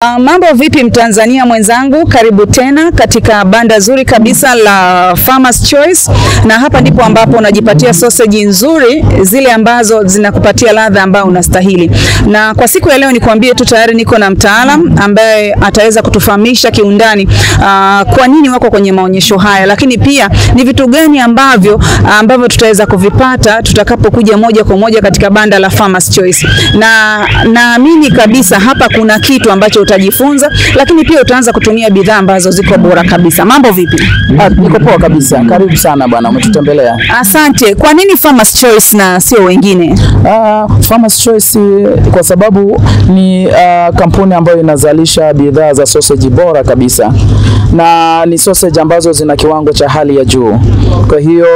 Mambo vipi Mtanzania mwenzangu, karibu tena katika banda zuri kabisa la Farmers Choice, na hapa ndipo ambapo unajipatia sausage nzuri zile ambazo zinakupatia ladha ambayo unastahili. Na kwa siku ya leo nikwambie tu tayari niko na mtaalam ambaye ataweza kutufahamisha kiundani kwa nini wako kwenye maonyesho haya, lakini pia ni vitu gani ambavyo tutaweza kuvipata tutakapokuja moja kwa moja katika banda la Farmers Choice. Na naamini kabisa hapa kuna kitu ambacho utajifunza, lakini pia utaanza kutumia bidhaa ambazo ziko bora kabisa. Mambo vipi? Niko poa kabisa. Karibu sana bwana, umetutembelea. Asante. Kwa nini Farmers Choice na sio wengine? Farmers Choice kwa sababu ni kampuni ambayo inazalisha bidhaa za sausage bora kabisa, na ni sausage ambazo zina kiwango cha hali ya juu. Kwa hiyo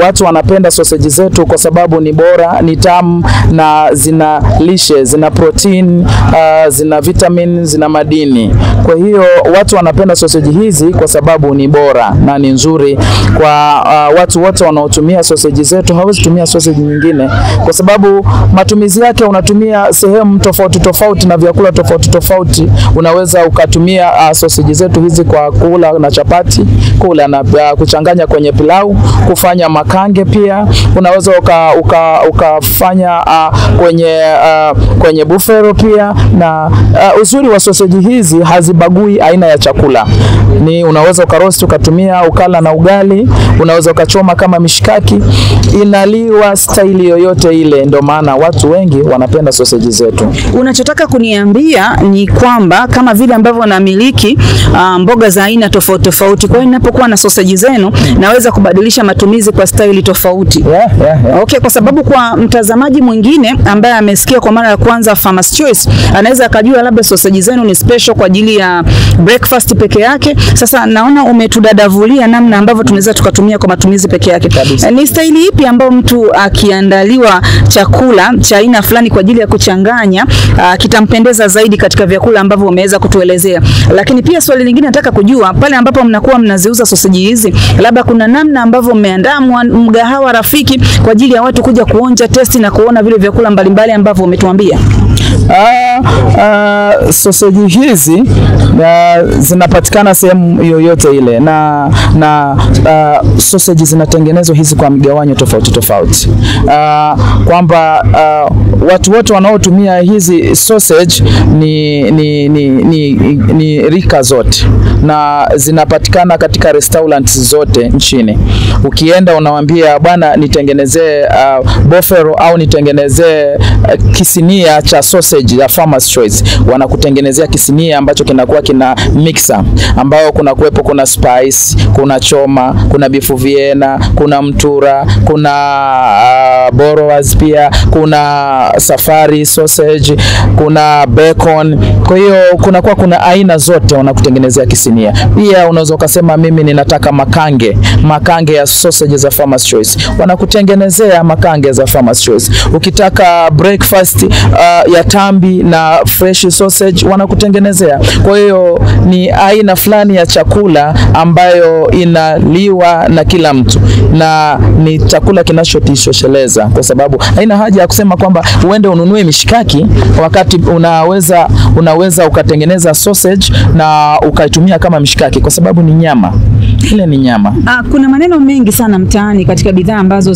watu wanapenda sausage zetu kwa sababu ni bora, ni tamu, na zina lishe, zina protein, zina vitamin, zina madini. Kwa hiyo watu wanapenda sausage hizi kwa sababu ni bora na ni nzuri kwa watu wote wanaotumia sausage zetu. Hawezi tumia sausage nyingine kwa sababu matumizi yake, unatumia sehemu tofauti tofauti na vyakula tofauti tofauti. Unaweza ukatumia sausage zetu hizi kwa kula na chapati, kula na kuchanganya kwenye pilau, kufanya makange. Pia unaweza ukafanya kwenye buffalo pia. Na uzuri wa sausage hizi hazibagui aina ya chakula. Ni unaweza ukaroast ukatumia ukala na ugali, unaweza ukachoma kama mishikaki, inaliwa style yoyote ile. Ndio maana watu wengi wanapenda sausage zetu. Unachotaka kuniambia ni kwamba kama vile ambavyo namiliki mboga za aina tofauti tofauti, kwa hiyo ninapokuwa na sausage zenu naweza kubadilisha matumizi kwa style tofauti. Yeah. Okay, kwa sababu kwa mtazamaji mwingine ambaye amesikia kwa mara ya kwanza Farmers Choice, anaweza akajua labda sausage zenu ni special kwa ajili ya breakfast peke yake. Sasa naona umetudadavulia namna ambavyo tunaweza tukatumia kwa matumizi peke yake. Ni style ipi ambayo mtu akiandaliwa chakula cha aina fulani kwa ajili ya kuchanganya kitampendeza zaidi katika vyakula ambavyo umeweza kutuelezea? Lakini pia swali lingine nataka kujua, pale ambapo mnakuwa mnaziuza sausage hizi, labda kuna namna ambavyo mmeandaa mgahawa rafiki kwa ajili ya watu kuja kuonja testi na kuona vile vyakula mbalimbali ambavyo umetuambia? Sausage hizi zinapatikana sehemu yoyote ile, na sausage zinatengenezwa hizi kwa migawanyo tofauti tofauti, kwamba watu wote wanaotumia hizi sausage ni rika zote, na zinapatikana katika restaurants zote nchini. Ukienda unawaambia bwana, nitengenezee buffalo au nitengenezee kisinia cha sausage ya Farmers Choice, wanakutengenezea kisinia ambacho kinakuwa kina mixer, ambao kuna spice, kuna choma, kuna bifu Vienna, kuna mtura, kuna borowers, pia kuna safari sausage, kuna bacon. Kwa hiyo kuna aina zote wanakutengenezea kisinia. Pia unaweza ukasema mimi ninataka makange ya sausage za Farmers Choice, wanakutengenezea makange za Farmers Choice. Ukitaka breakfast ya tambi na fresh sausage, wanakutengenezea. Kwa hiyo ni aina fulani ya chakula ambayo inaliwa na kila mtu, na ni chakula kinachotosheleza, kwa sababu haina haja ya kusema kwamba uende ununue mishikaki, wakati unaweza ukatengeneza sausage na ukaitumia kama mishikaki, kwa sababu ni nyama. Ile ni nyama. Kuna maneno mengi sana mtaani katika bidhaa ambazo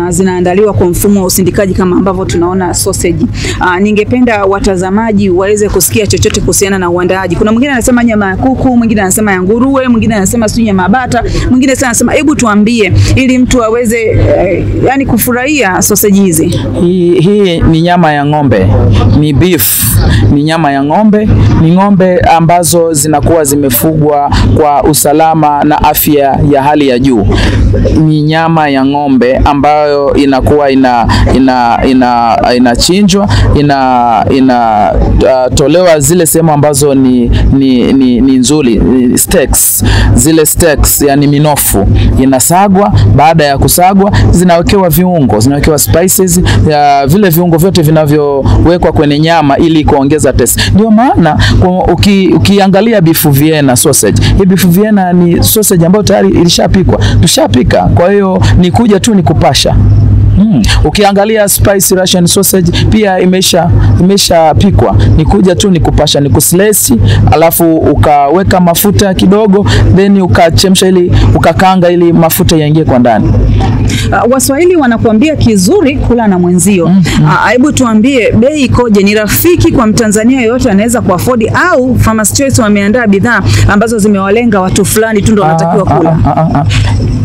zinaandaliwa kwa mfumo wa usindikaji kama ambavyo tunaona sausage. Ningependa watazamaji waweze kusikia chochote kuhusiana na uandaaji. Kuna mwingine anasema nyama ya kuku, mwingine anasema ya nguruwe, mwingine anasema sio nyama ya bata, mwingine anasema, hebu tuambie ili mtu aweze yani kufurahia sausage hizi. Hii ni nyama ya ng'ombe, ni beef, ni nyama ya ng'ombe, ni ng'ombe ambazo zinakuwa zimefugwa kwa usalama na afya ya hali ya juu. Ni nyama ya ng'ombe ambayo inakuwa inachinjwa, tolewa zile sehemu ambazo ni nzuri, steaks, zile steaks, yani minofu, inasagwa. Baada ya kusagwa zinawekewa viungo, zinawekewa spices, vile viungo vyote vinavyowekwa kwenye nyama ili kuongeza taste. Ndio maana ukiangalia beef Vienna sausage, hii beef Vienna ni sausage ambayo tayari ilishapikwa, tushapika. Kwa hiyo ni kuja tu ni kupasha. Ukiangalia spicy Russian sausage pia imeshapikwa. Ni kuja tu ni kupasha, ni kuslesi, alafu ukaweka mafuta kidogo, then ukachemsha ili ukakaanga ili mafuta yaingie kwa ndani. Waswahili wanakuambia kizuri kula na mwenzio. Hebu tuambie bei ikoje? Ni rafiki kwa Mtanzania yoyote anaweza kuafford, au Farmers Choice wameandaa bidhaa ambazo zimewalenga watu fulani tu ndio wanatakiwa kula?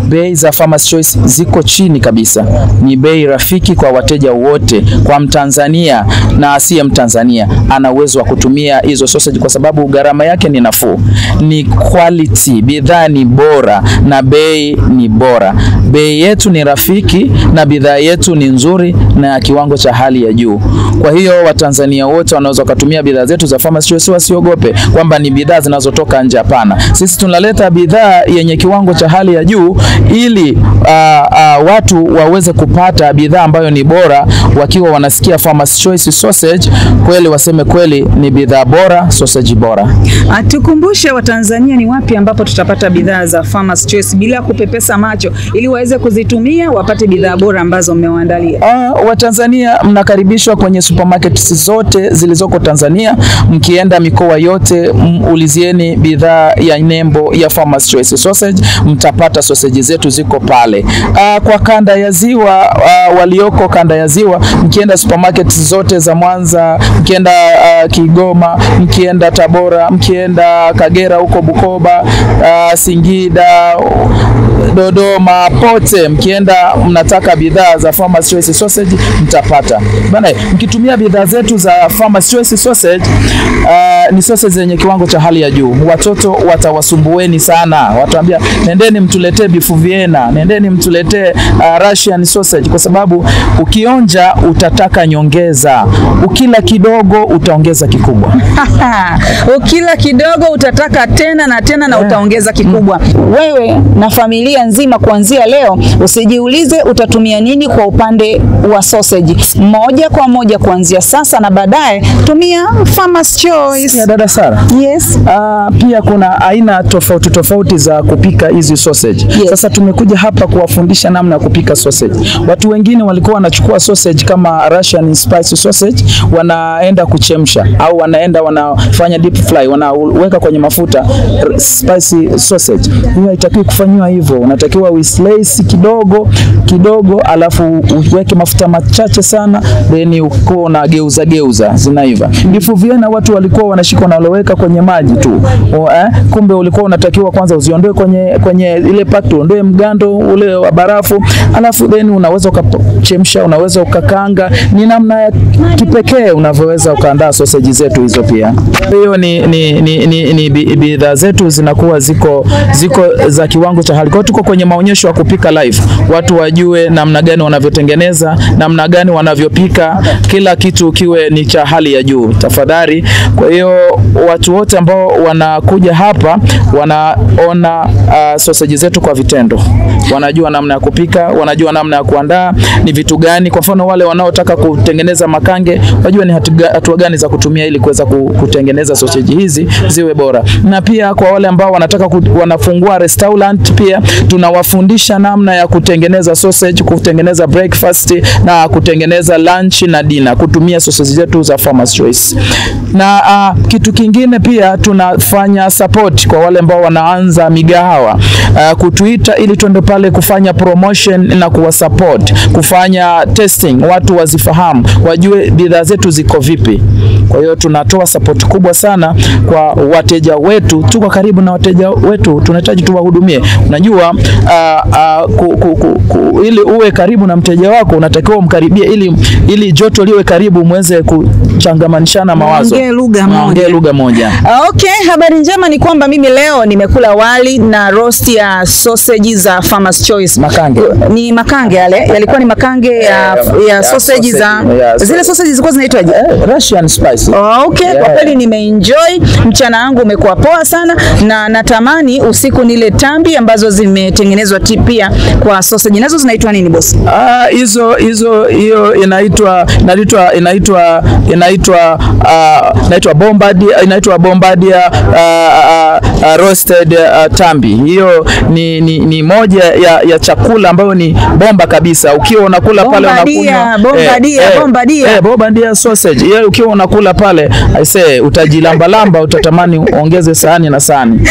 Bei za Farmers Choice ziko chini kabisa. Ni bei rafiki kwa wateja wote, kwa Mtanzania na asiye Mtanzania ana uwezo wa kutumia hizo sausage kwa sababu gharama yake ni nafuu. Ni quality, bidhaa ni bora na bei ni bora. Bei yetu ni rafiki na bidhaa yetu ni nzuri na ya kiwango cha hali ya juu. Kwa hiyo Watanzania wote wanaweza kutumia bidhaa zetu za Farmers Choice, wasiogope kwamba ni bidhaa zinazotoka nje. Hapana. Sisi tunaleta bidhaa yenye kiwango cha hali ya juu ili watu waweze kupata bidhaa ambayo ni bora. Wakiwa wanasikia Farmers Choice sausage, kweli waseme kweli ni bidhaa bora, sausage bora. Tukumbushe Watanzania ni wapi ambapo tutapata bidhaa za Farmers Choice bila kupepesa macho, ili waweze kuzitumia wapate bidhaa bora ambazo mmewaandalia. Watanzania mnakaribishwa kwenye supermarkets zote zilizoko Tanzania. Mkienda mikoa yote, ulizieni bidhaa ya nembo ya Farmers Choice sausage, mtapata sausage zetu ziko pale. Kwa kanda ya Ziwa, walioko kanda ya Ziwa, mkienda supermarkets zote za Mwanza, mkienda Kigoma, mkienda Tabora, mkienda Kagera huko Bukoba, Singida, Dodoma, pote mkienda mnataka bidhaa za Farmers Choice sausage mtapata. Bana, mkitumia bidhaa zetu za Farmers Choice sausage, ni sausage zenye kiwango cha hali ya juu. Watoto watawasumbueni sana. Wataambia nendeni mtuletee beef Vienna, nendeni mtuletee Russian sausage, kwa sababu ukionja utataka nyongeza. Ukila kidogo utaongeza kikubwa. Ukila kidogo utataka tena na tena na utaongeza kikubwa. Wewe na familia nzima kuanzia leo usijiulize utatumia nini kwa upande wa sausage. Moja kwa moja kuanzia sasa na baadaye tumia Farmers Choice. Ya dada Sara. Yes. Pia kuna aina tofauti za kupika hizi sausage. Yes. Sasa tumekuja hapa kuwafundisha namna ya kupika sausage. Watu wengine walikuwa wanachukua sausage kama Russian spicy sausage, wanaenda kuchemsha au wanafanya deep fry, wanaweka kwenye mafuta spicy sausage. Hiyo haitakiwi kufanywa hivyo. Unatakiwa uslice kidogo alafu uweke mafuta machache sana, then uko unageuza zinaiva. Beef Vienna watu walikuwa wanashika na waloweka kwenye maji tu. Kumbe ulikuwa unatakiwa kwanza uziondoe kwenye ile pato, ondoe mgando ule wa barafu, alafu then unaweza ukachemsha, unaweza ukakanga. Ni namna ya kipekee unavyoweza ukaandaa sausage zetu hizo pia. Hiyo ni bidhaa zetu zinakuwa ziko za kiwango cha hali. Kwa tuko kwenye maonyesho ya kupika live. Watu wajue namna gani wanavyotengeneza, namna gani wanavyopika, kila kitu kiwe ni cha hali ya juu. Tafadhali. Kwa hiyo watu wote ambao wanakuja hapa wanaona sausage zetu kwa vitendo. Wanajua namna ya kupika, wanajua namna ya kuandaa, ni vitu gani. Kwa mfano wale wanaotaka kutengeneza makange, wajua ni hatua gani za kutumia ili kuweza kutengeneza sausage hizi ziwe bora. Na pia kwa wale ambao wanataka wanafungua restaurant, pia tunawafundisha namna ya kutengeneza sausage, kutengeneza breakfast na kutengeneza lunch na dinner kutumia sausage zetu za Farmers Choice. Na kitu kingine pia tunafanya support kwa wale ambao wanaanza migahawa, kutuita ili tuende pale kufanya promotion na kuwa support, kufanya testing, watu wazifahamu, wajue bidhaa zetu ziko vipi. Kwa hiyo tunatoa support kubwa sana kwa wateja wetu. Tuko karibu na wateja wetu, tunahitaji tuwahudumie. Unajua ili uwe karibu na mteja wako unatakiwa umkaribie ili joto liwe karibu, muweze kuchangamanishana mawazo. Ongea lugha moja. Okay, habari njema ni kwamba mimi leo nimekula wali na roast ya sausage za Farmers Choice. Makange. Ni makange yalikuwa ni makange ya sausage za zile sausage zilikuwa zinaitwaje? Russian spicy. Okay, kwa kweli nimeenjoy mchana wangu umekuwa poa sana, na natamani usiku nile tambi ambazo zimetengenezwa pia kwa sausage. Nazo zinaitwa nini boss? Hiyo inaitwa Bombardier roasted tambi. Hiyo ni moja ya chakula ambayo ni bomba kabisa. Ukiwa unakula pale unakunywa Bombardier sausage. Hiyo ukiwa unakula pale, I say utajilambalamba, utatamani ongeze sahani na sahani.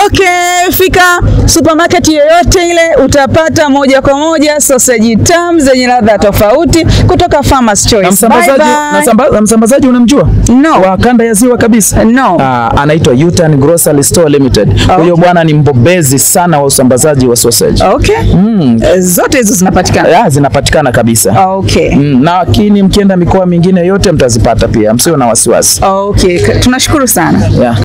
Okay, fika supermarket yoyote ile utapata moja kwa moja sausage tamu zenye ladha tofauti kutoka Farmers Choice. Na msambazaji unamjua? No. Wa kanda ya Ziwa kabisa? No. Anaitwa Yutan Grocery Store Limited. Huyo bwana ni mbobezi sana wa usambazaji wa sausage. Okay. Zote hizo zinapatikana? Zinapatikana kabisa. Okay. Na lakini mkienda mikoa mingine yote mtazipata pia. Msio na wasiwasi. Okay. Tunashukuru sana.